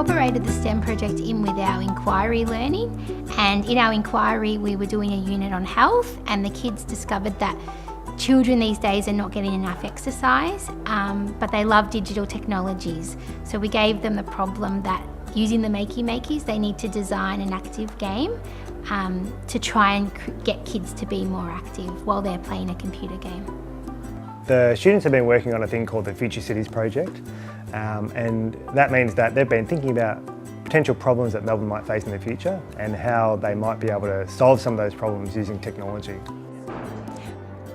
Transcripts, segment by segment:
incorporated the STEM project in with our inquiry learning, and in our inquiry we were doing a unit on health, and the kids discovered that children these days are not getting enough exercise, but they love digital technologies. So we gave them the problem that using the makey-makeys, they need to design an active game to try and get kids to be more active while they're playing a computer game. The students have been working on a thing called the Future Cities project, and that means that they've been thinking about potential problems that Melbourne might face in the future and how they might be able to solve some of those problems using technology.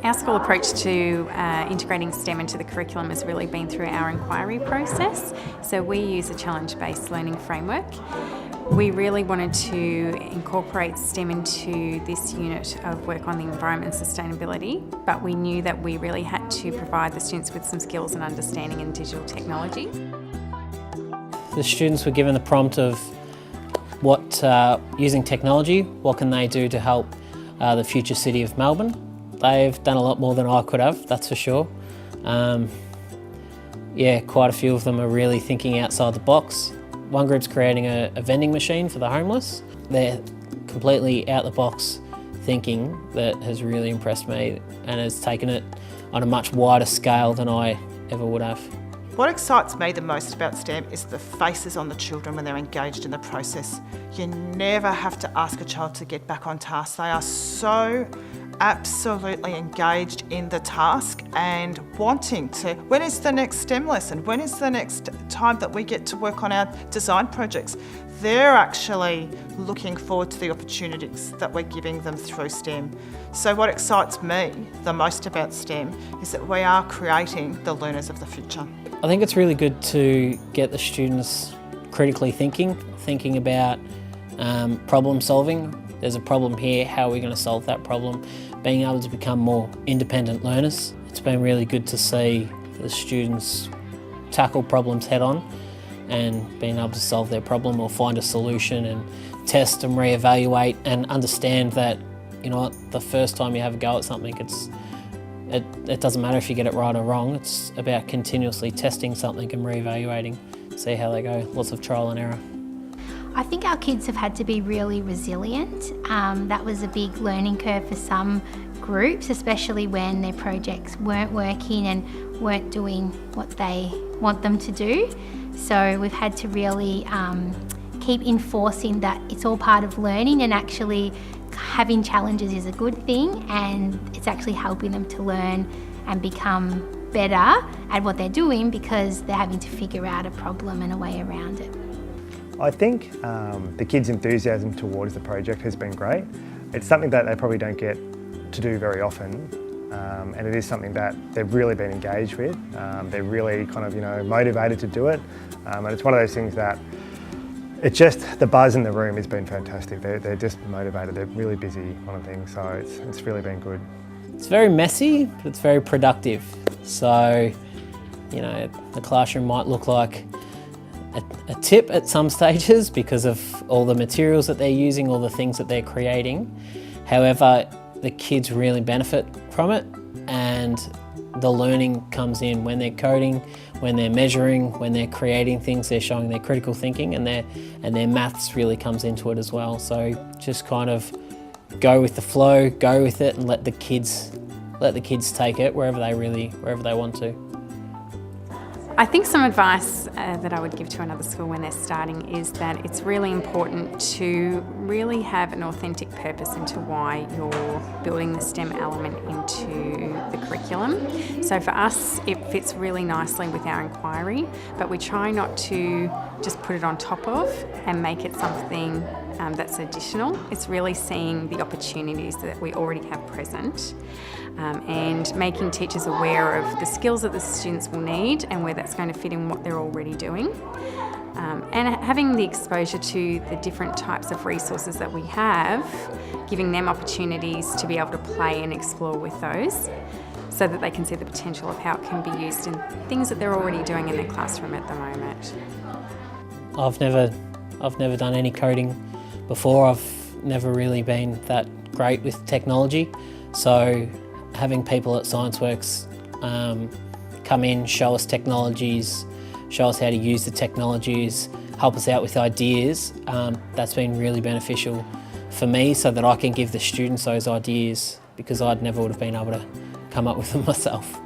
Our school approach to integrating STEM into the curriculum has really been through our inquiry process. So we use a challenge-based learning framework. We really wanted to incorporate STEM into this unit of work on the environment and sustainability, but we knew that we really had to provide the students with some skills and understanding in digital technology. The students were given the prompt of what, using technology, what can they do to help the future city of Melbourne. They've done a lot more than I could have, that's for sure. Yeah, quite a few of them are really thinking outside the box. One group's creating a vending machine for the homeless. They're completely out the box thinking that has really impressed me and has taken it on a much wider scale than I ever would have. What excites me the most about STEM is the faces on the children when they're engaged in the process. You never have to ask a child to get back on task. They are so absolutely engaged in the task and wanting to, when is the next STEM lesson? When is the next time that we get to work on our design projects? They're actually looking forward to the opportunities that we're giving them through STEM. So what excites me the most about STEM is that we are creating the learners of the future. I think it's really good to get the students critically thinking about problem solving. There's a problem here, how are we going to solve that problem? Being able to become more independent learners. It's been really good to see the students tackle problems head on and being able to solve their problem or find a solution and test and reevaluate and understand that, you know what, the first time you have a go at something, it doesn't matter if you get it right or wrong. It's about continuously testing something and reevaluating, see how they go, lots of trial and error. I think our kids have had to be really resilient. That was a big learning curve for some groups, especially when their projects weren't working and weren't doing what they want them to do. So we've had to really keep enforcing that it's all part of learning, and actually having challenges is a good thing, and it's actually helping them to learn and become better at what they're doing because they're having to figure out a problem and a way around it. I think the kids' enthusiasm towards the project has been great. It's something that they probably don't get to do very often, and it is something that they've really been engaged with. They're really kind of, motivated to do it, and it's one of those things that it's just the buzz in the room has been fantastic. They're just motivated. They're really busy on things, so it's really been good. It's very messy, but it's very productive. So, the classroom might look like a tip at some stages because of all the materials that they're using, all the things that they're creating. However, the kids really benefit from it, and the learning comes in when they're coding, when they're measuring, when they're creating things, they're showing their critical thinking, and their maths really comes into it as well. So just kind of go with the flow, go with it, and let the kids take it wherever they want to. I think some advice that I would give to another school when they're starting is that it's really important to really have an authentic purpose into why you're building the STEM element into the curriculum. So for us, it fits really nicely with our inquiry, but we try not to just put it on top of and make it something that's additional. It's really seeing the opportunities that we already have present and making teachers aware of the skills that the students will need and where that's going to fit in what they're already doing. And having the exposure to the different types of resources that we have, giving them opportunities to be able to play and explore with those so that they can see the potential of how it can be used in things that they're already doing in their classroom at the moment. I've never done any coding before. I've never really been that great with technology. So having people at Scienceworks come in, show us technologies, show us how to use the technologies, help us out with ideas, that's been really beneficial for me so that I can give the students those ideas, because I never would have been able to come up with them myself.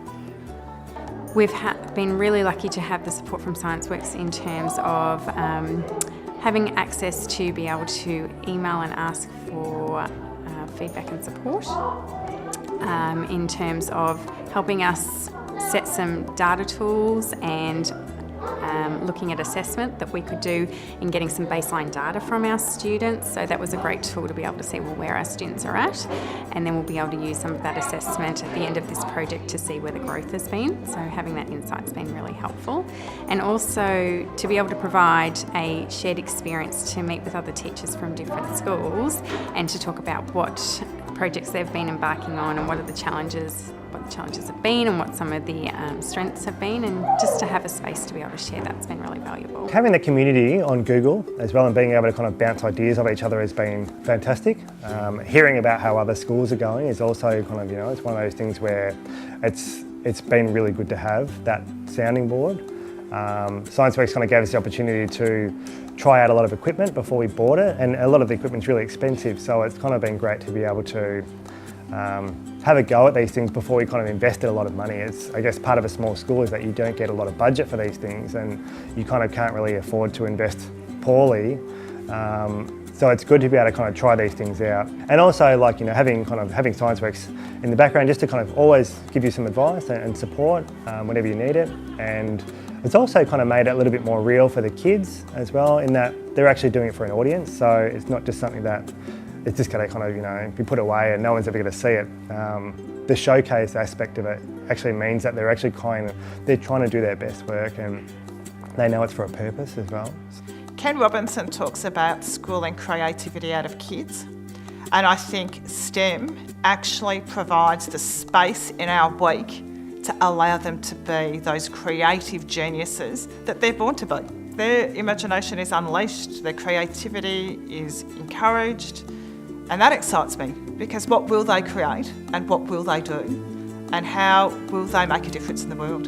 We've been really lucky to have the support from Scienceworks in terms of having access to be able to email and ask for feedback and support, in terms of helping us set some data tools and looking at assessment that we could do in getting some baseline data from our students. So that was a great tool to be able to see where our students are at, and then we'll be able to use some of that assessment at the end of this project to see where the growth has been. So having that insight's been really helpful, and also to be able to provide a shared experience to meet with other teachers from different schools and to talk about what projects they've been embarking on and what the challenges have been and what some of the strengths have been, and just to have a space to be able to share that's been really valuable. Having the community on Google as well and being able to kind of bounce ideas off each other has been fantastic. Hearing about how other schools are going is also kind of, it's one of those things where it's been really good to have that sounding board. Scienceworks kind of gave us the opportunity to try out a lot of equipment before we bought it, and a lot of the equipment's really expensive, so it's kind of been great to be able to have a go at these things before we kind of invested a lot of money. It's, I guess, part of a small school is that you don't get a lot of budget for these things, and you kind of can't really afford to invest poorly. So it's good to be able to kind of try these things out, and also having Scienceworks in the background just to kind of always give you some advice and support whenever you need it. And it's also kind of made it a little bit more real for the kids as well, in that they're actually doing it for an audience. So it's not just something that it's just going to kind of be put away and no one's ever going to see it. The showcase aspect of it actually means that they're actually they're trying to do their best work, and they know it's for a purpose as well. Ken Robinson talks about schooling creativity out of kids, and I think STEM actually provides the space in our week to allow them to be those creative geniuses that they're born to be. Their imagination is unleashed, their creativity is encouraged, and that excites me, because what will they create and what will they do and how will they make a difference in the world?